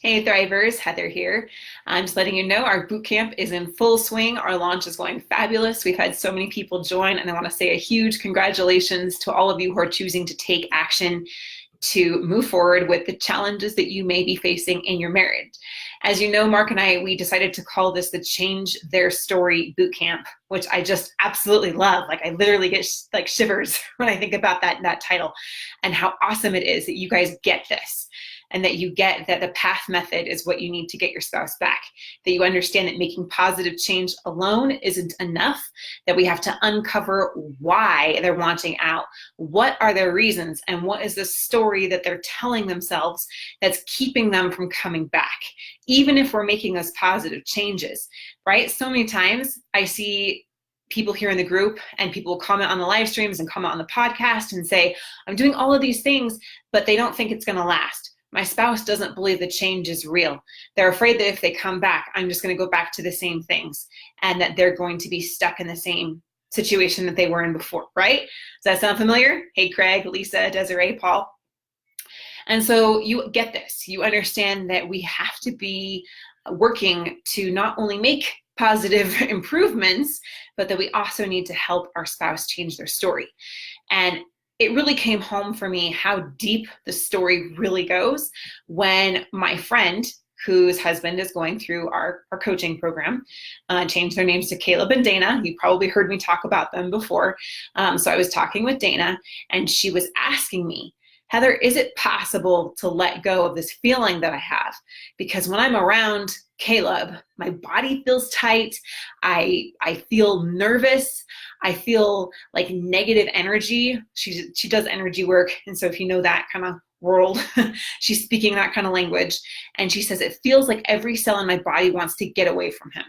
Hey Thrivers, Heather here. I'm just letting you know our bootcamp is in full swing. Our launch is going fabulous. We've had so many people join, and I want to say a huge congratulations to all of you who are choosing to take action to move forward with the challenges that you may be facing in your marriage. As you know, Mark and I, we decided to call this the Change Their Story Bootcamp, which I just absolutely love. Like I literally get like shivers when I think about that title and how awesome it is that you guys get this. And that you get that the path method is what you need to get your spouse back. That you understand that making positive change alone isn't enough, that we have to uncover why they're wanting out. What are their reasons, and what is the story that they're telling themselves that's keeping them from coming back, even if we're making those positive changes, right? So many times I see people here in the group and people will comment on the live streams and comment on the podcast and say, I'm doing all of these things, but they don't think it's going to last. My spouse doesn't believe the change is real. They're afraid that if they come back, I'm just going to go back to the same things and that they're going to be stuck in the same situation that they were in before, right? Does that sound familiar? Hey, Craig, Lisa, Desiree, Paul. And so you get this. You understand that we have to be working to not only make positive improvements, but that we also need to help our spouse change their story. And it really came home for me how deep the story really goes when my friend, whose husband is going through our coaching program, changed their names to Caleb and Dana. You probably heard me talk about them before. So I was talking with Dana, and she was asking me, Heather, is it possible to let go of this feeling that I have? Because when I'm around Caleb, my body feels tight. I feel nervous. I feel like negative energy. She does energy work. And so if you know that kind of world, she's speaking that kind of language. And she says, it feels like every cell in my body wants to get away from him.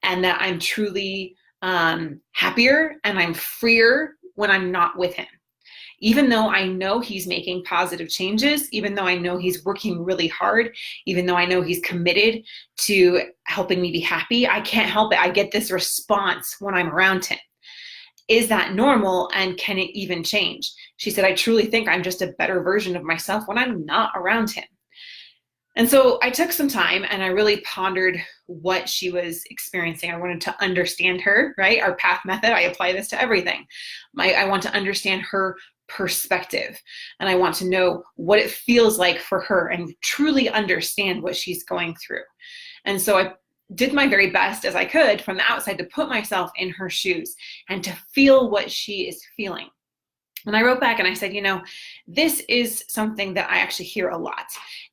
And that I'm truly happier and I'm freer when I'm not with him. Even though I know he's making positive changes, even though I know he's working really hard, even though I know he's committed to helping me be happy, I can't help it. I get this response when I'm around him. Is that normal, and can it even change? She said, I truly think I'm just a better version of myself when I'm not around him. And so I took some time and I really pondered what she was experiencing. I wanted to understand her, right? Our path method, I apply this to everything. I want to understand her perspective, and I want to know what it feels like for her and truly understand what she's going through. And so I did my very best as I could from the outside to put myself in her shoes and to feel what she is feeling. And I wrote back and I said, this is something that I actually hear a lot,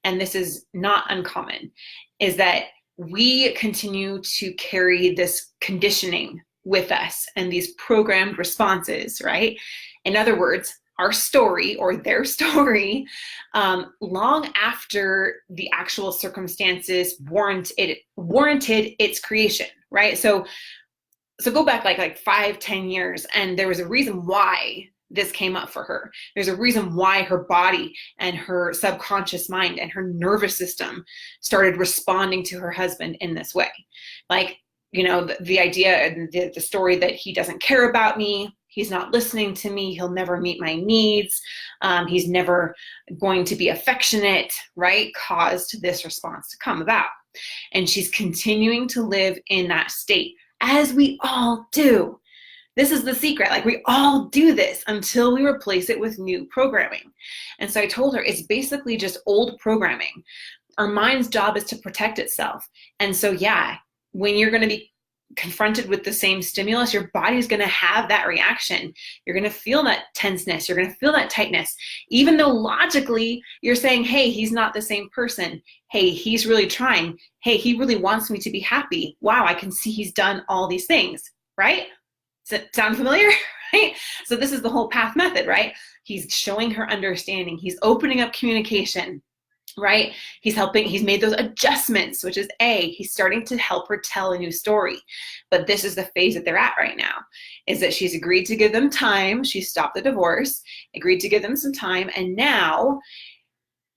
and this is not uncommon, is that we continue to carry this conditioning with us and these programmed responses, right? In other words, our story or their story, long after the actual circumstances warranted its creation, right? So go back like 5-10 years, and there was a reason why this came up for her. There's a reason why her body and her subconscious mind and her nervous system started responding to her husband in this way. Like, the idea, the story that he doesn't care about me, he's not listening to me, he'll never meet my needs, he's never going to be affectionate, right? Caused this response to come about. And she's continuing to live in that state, as we all do. This is the secret. Like, we all do this until we replace it with new programming. And so I told her it's basically just old programming. Our mind's job is to protect itself. And so, yeah, when you're going to be confronted with the same stimulus, your body's going to have that reaction. You're going to feel that tenseness. You're going to feel that tightness, even though logically you're saying, hey, he's not the same person. Hey, he's really trying. Hey, he really wants me to be happy. Wow, I can see he's done all these things, right? Does it sound familiar? Right? So this is the whole path method, right? He's showing her understanding. He's opening up communication, right? He's made those adjustments, which is A. He's starting to help her tell a new story. But this is the phase that they're at right now, is that she's agreed to give them time. She stopped the divorce, agreed to give them some time. And now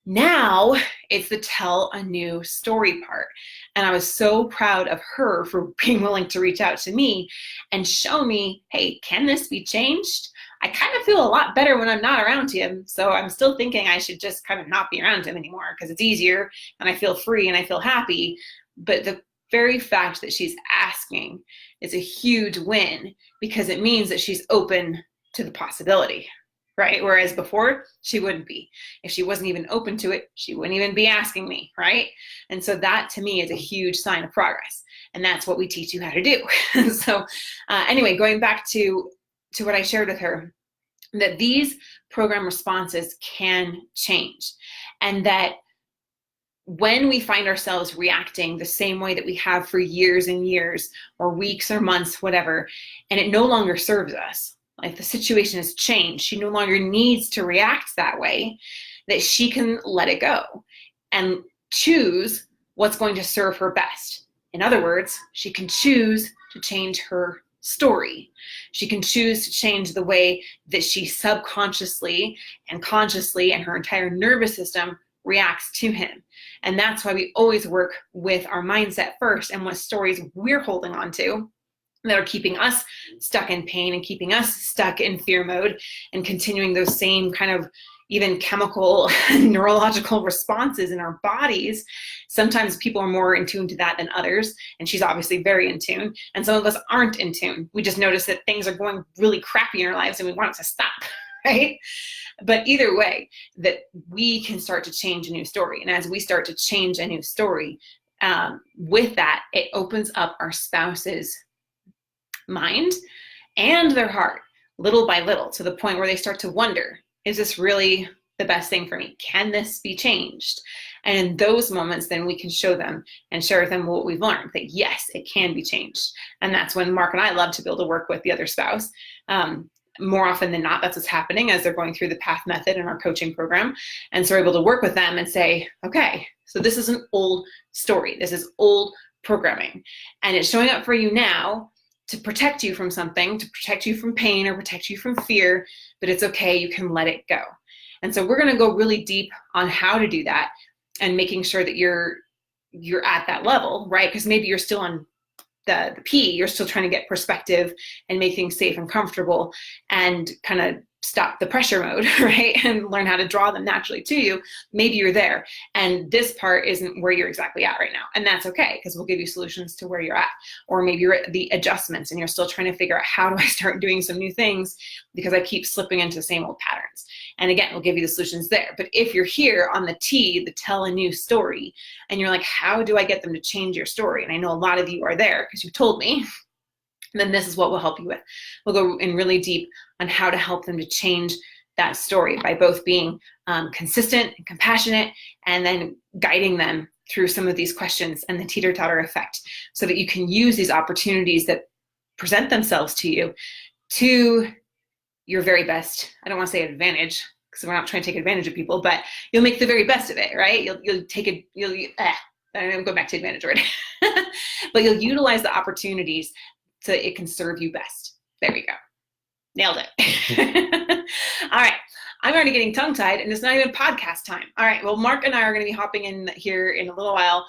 Now it's the tell a new story part. And I was so proud of her for being willing to reach out to me and show me, hey, can this be changed? I kind of feel a lot better when I'm not around him. So I'm still thinking I should just kind of not be around him anymore because it's easier and I feel free and I feel happy. But the very fact that she's asking is a huge win because it means that she's open to the possibility. Right? Whereas before, she wouldn't be. If she wasn't even open to it, she wouldn't even be asking me, right? And so that to me is a huge sign of progress. And that's what we teach you how to do. So anyway, going back to what I shared with her, that these program responses can change. And that when we find ourselves reacting the same way that we have for years and years, or weeks or months, whatever, and it no longer serves us, like the situation has changed, she no longer needs to react that way, that she can let it go and choose what's going to serve her best. In other words, she can choose to change her story. She can choose to change the way that she subconsciously and consciously and her entire nervous system reacts to him. And that's why we always work with our mindset first and what stories we're holding on to that are keeping us stuck in pain and keeping us stuck in fear mode and continuing those same kind of even chemical neurological responses in our bodies. Sometimes people are more in tune to that than others, and she's obviously very in tune, and some of us aren't in tune. We just notice that things are going really crappy in our lives and we want it to stop, right? But either way, that we can start to change a new story. And as we start to change a new story, with that, it opens up our spouse's mind and their heart little by little to the point where they start to wonder, is this really the best thing for me? Can this be changed? And in those moments, then we can show them and share with them what we've learned, that yes, it can be changed. And that's when Mark and I love to be able to work with the other spouse. More often than not, that's what's happening as they're going through the PATH method in our coaching program. And so we're able to work with them and say, okay, so this is an old story. This is old programming. And it's showing up for you now to protect you from something, to protect you from pain or protect you from fear, but it's okay, you can let it go. And so we're gonna go really deep on how to do that and making sure that you're at that level, right? Because maybe you're still on the P, you're still trying to get perspective and make things safe and comfortable and kind of stop the pressure mode, right? And learn how to draw them naturally to you. Maybe you're there and this part isn't where you're exactly at right now. And that's okay, because we'll give you solutions to where you're at. Or maybe you're at the adjustments and you're still trying to figure out, how do I start doing some new things because I keep slipping into the same old patterns. And again, we'll give you the solutions there. But if you're here on the T, the tell a new story, and you're like, how do I get them to change your story? And I know a lot of you are there because you told me. Then this is what we'll help you with. We'll go in really deep on how to help them to change that story by both being consistent and compassionate, and then guiding them through some of these questions and the teeter-totter effect, so that you can use these opportunities that present themselves to you to your very best. I don't want to say advantage, because we're not trying to take advantage of people, but you'll make the very best of it, right? You'll take it, I'm going back to advantage already. But you'll utilize the opportunities so it can serve you best. There we go. Nailed it. All right. I'm already getting tongue-tied and it's not even podcast time. All right. Well, Mark and I are going to be hopping in here in a little while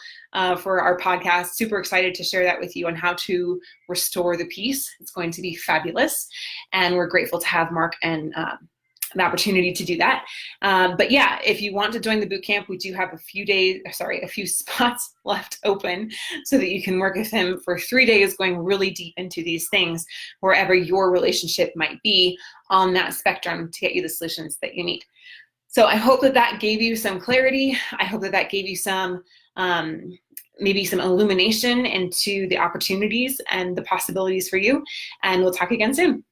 for our podcast. Super excited to share that with you on how to restore the peace. It's going to be fabulous. And we're grateful to have Mark and an opportunity to do that. But yeah, if you want to join the bootcamp, we do have a few spots left open so that you can work with him for 3 days, going really deep into these things, wherever your relationship might be on that spectrum, to get you the solutions that you need. So I hope that that gave you some clarity. I hope that that gave you some, maybe some illumination into the opportunities and the possibilities for you. And we'll talk again soon.